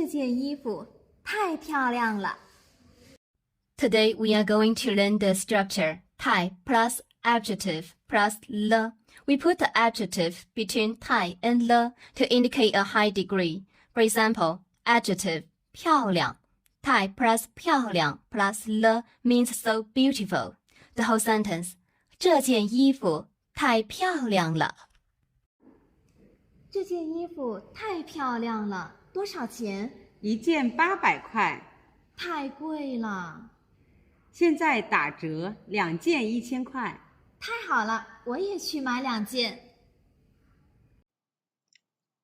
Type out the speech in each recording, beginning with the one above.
这件衣服太漂亮了。Today we are going to learn the structure 太 plus adjective plus le. We put the adjective between 太 and le to indicate a high degree. For example, adjective 漂亮，太 plus 漂亮 plus le means so beautiful. The whole sentence 这件衣服太漂亮了。这件衣服太漂亮了，多少钱？一件800块，太贵了。现在打折，2件1000块。太好了，我也去买2件。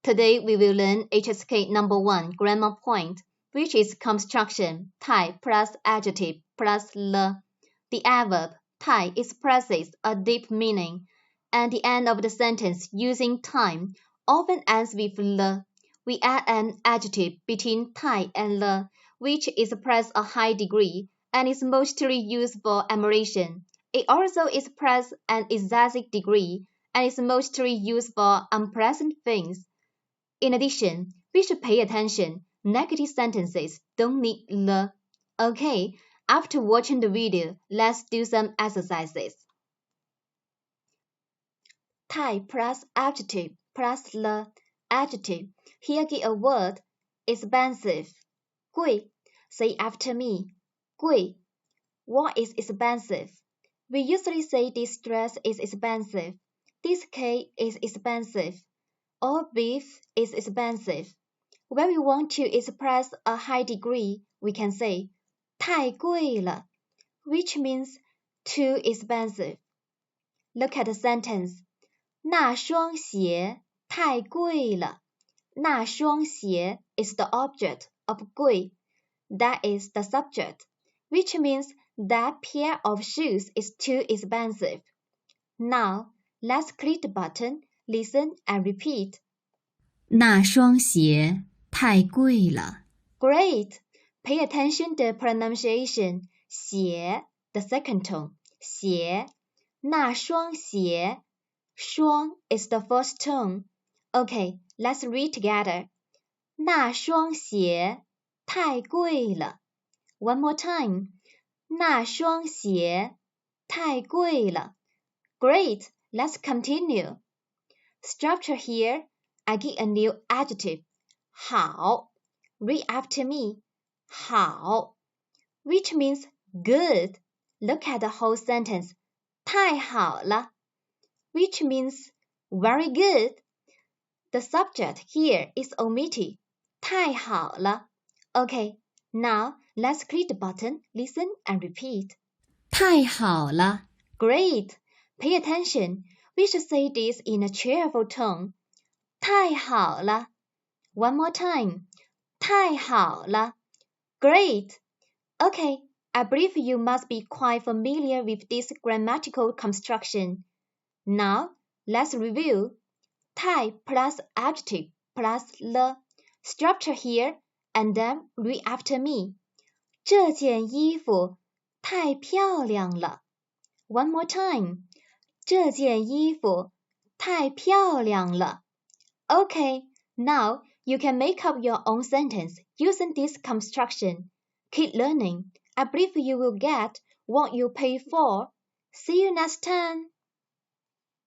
Today we will learn HSK number 1 grammar point, which is construction 太 plus adjective plus le. The adverb 太 expresses a deep meaning, and the end of the sentence using time often ends with le. We add an adjective between 太 and le, which expresses a high degree and is mostly used for admiration. It also expresses an excessive degree and is mostly used for unpleasant things. In addition, we should pay attention. Negative sentences don't need le. Okay, after watching the video, let's do some exercises. 太 plus adjective plus le. Adjective. Here give a word. Expensive. 贵. Say after me. 贵. What is expensive? We usually say this dress is expensive. This cake is expensive. All beef is expensive. When we want to express a high degree, we can say 太贵了, which means too expensive. Look at the sentence. 那双鞋太贵了. 那双鞋 is the object of 贵. That is the subject, which means that pair of shoes is too expensive. Now, let's click the button, listen and repeat. 那双鞋太贵了。 Great! Pay attention to the pronunciation. 鞋 the second tone. 鞋那双鞋 双 is the first tone. Okay, let's read together. 那双鞋太贵了。 One more time. 那双鞋太贵了。 Great! Let's continue. Structure here, I give a new adjective. 好 Read after me. 好 which means good. Look at the whole sentence. 太好了 which means very good. The subject here is omitted. 太好了 Okay, now let's click the button, listen and repeat. 太好了。 Great! Pay attention. We should say this in a cheerful tone. 太好了 One more time. 太好了 Great! Okay, I believe you must be quite familiar with this grammatical construction. Now, let's review. 太 plus adjective plus le. Structure here, and then read after me. 这件衣服太漂亮了 One more time. 这件衣服太漂亮了 Okay, now you can make up your own sentence using this construction. Keep learning. I believe you will get what you pay for. See you next time.